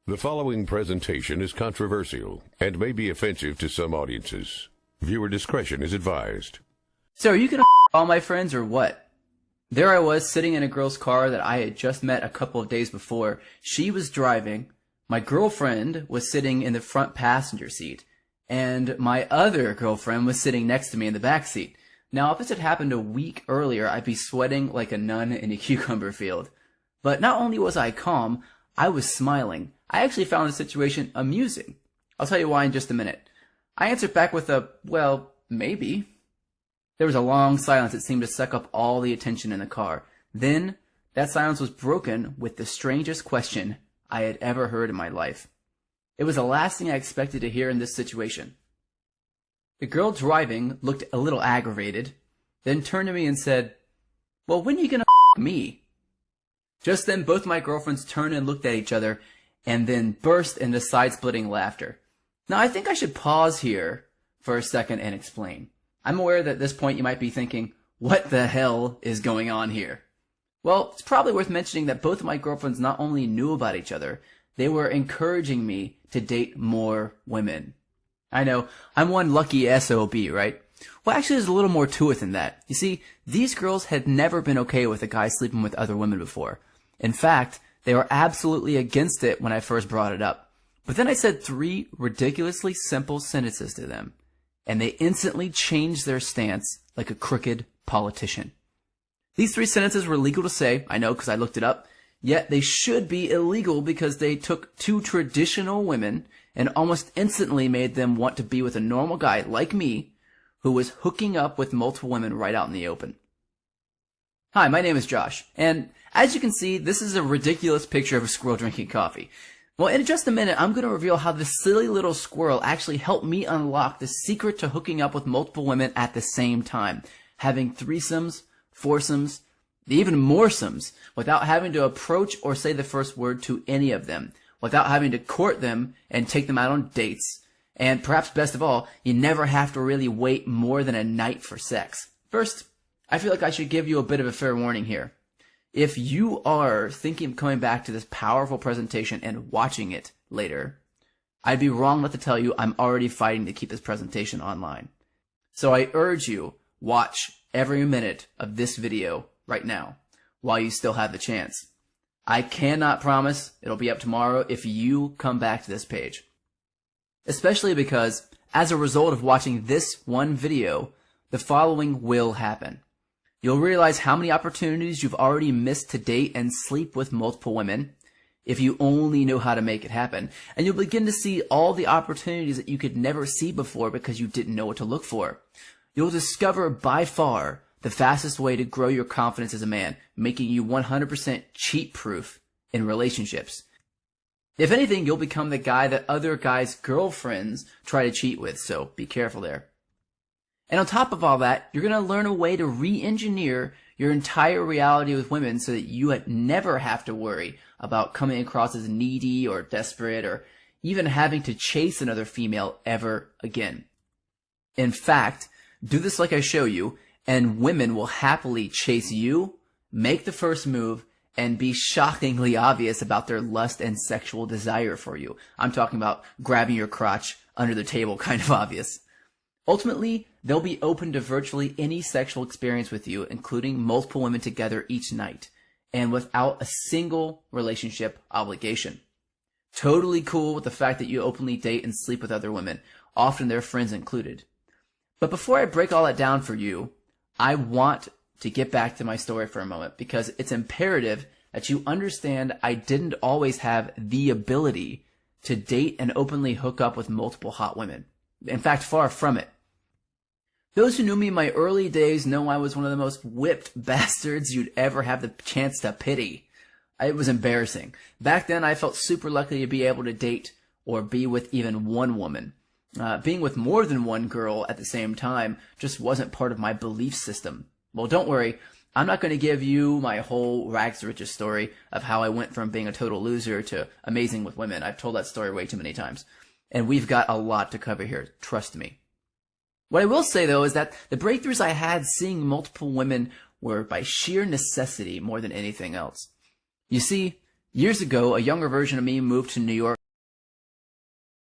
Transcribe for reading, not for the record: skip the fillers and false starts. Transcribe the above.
The following presentation is controversial and may be offensive to some audiences. Viewer discretion is advised. So are you gonna all my friends or what? There I was sitting in a girl's car that I had just met a couple of days before. She was driving, my girlfriend was sitting in the front passenger seat, and my other girlfriend was sitting next to me in the back seat. Now if this had happened a week earlier, I'd be sweating like a nun in a cucumber field. But not only was I calm, I was smiling. I actually found the situation amusing. I'll tell you why in just a minute. I answered back with a, well, maybe. There was a long silence that seemed to suck up all the attention in the car. Then, that silence was broken with the strangest question I had ever heard in my life. It was the last thing I expected to hear in this situation. The girl driving looked a little aggravated, then turned to me and said, "Well, when are you gonna me?" Just then, both my girlfriends turned and looked at each other, and then burst into side-splitting laughter. Now, I think I should pause here for a second and explain. I'm aware that at this point you might be thinking, what the hell is going on here? Well, it's probably worth mentioning that both of my girlfriends not only knew about each other, they were encouraging me to date more women. I know, I'm one lucky SOB, right? Well, actually, there's a little more to it than that. You see, these girls had never been okay with a guy sleeping with other women before. In fact, they were absolutely against it when I first brought it up. But then I said 3 ridiculously simple sentences to them, and they instantly changed their stance like a crooked politician. These 3 sentences were legal to say, I know because I looked it up, yet they should be illegal because they took 2 traditional women and almost instantly made them want to be with a normal guy like me who was hooking up with multiple women right out in the open. Hi, my name is Josh, and as you can see, this is a ridiculous picture of a squirrel drinking coffee. Well, in just a minute, I'm going to reveal how this silly little squirrel actually helped me unlock the secret to hooking up with multiple women at the same time, having threesomes, foursomes, even moresomes, without having to approach or say the first word to any of them, without having to court them and take them out on dates, and perhaps best of all, you never have to really wait more than a night for sex. First, I feel like I should give you a bit of a fair warning here. If you are thinking of coming back to this powerful presentation and watching it later, I'd be wrong not to tell you I'm already fighting to keep this presentation online. So I urge you, watch every minute of this video right now while you still have the chance. I cannot promise it'll be up tomorrow if you come back to this page. Especially because, as a result of watching this one video, the following will happen. You'll realize how many opportunities you've already missed to date and sleep with multiple women, if you only know how to make it happen. And you'll begin to see all the opportunities that you could never see before because you didn't know what to look for. You'll discover by far the fastest way to grow your confidence as a man, making you 100% cheat-proof in relationships. If anything, you'll become the guy that other guys' girlfriends try to cheat with, so be careful there. And on top of all that, you're going to learn a way to re-engineer your entire reality with women so that you never have to worry about coming across as needy or desperate or even having to chase another female ever again. In fact, do this like I show you, and women will happily chase you, make the first move, and be shockingly obvious about their lust and sexual desire for you. I'm talking about grabbing your crotch under the table kind of obvious. Ultimately, they'll be open to virtually any sexual experience with you, including multiple women together each night, and without a single relationship obligation. Totally cool with the fact that you openly date and sleep with other women, often their friends included. But before I break all that down for you, I want to get back to my story for a moment, because it's imperative that you understand I didn't always have the ability to date and openly hook up with multiple hot women. In fact, far from it. Those who knew me in my early days know I was one of the most whipped bastards you'd ever have the chance to pity. It was embarrassing. Back then, I felt super lucky to be able to date or be with even one woman. Being with more than one girl at the same time just wasn't part of my belief system. Well, don't worry. I'm not going to give you my whole rags to riches story of how I went from being a total loser to amazing with women. I've told that story way too many times. And we've got a lot to cover here, trust me. What I will say, though, is that the breakthroughs I had seeing multiple women were by sheer necessity more than anything else. You see, years ago, a younger version of me moved to New York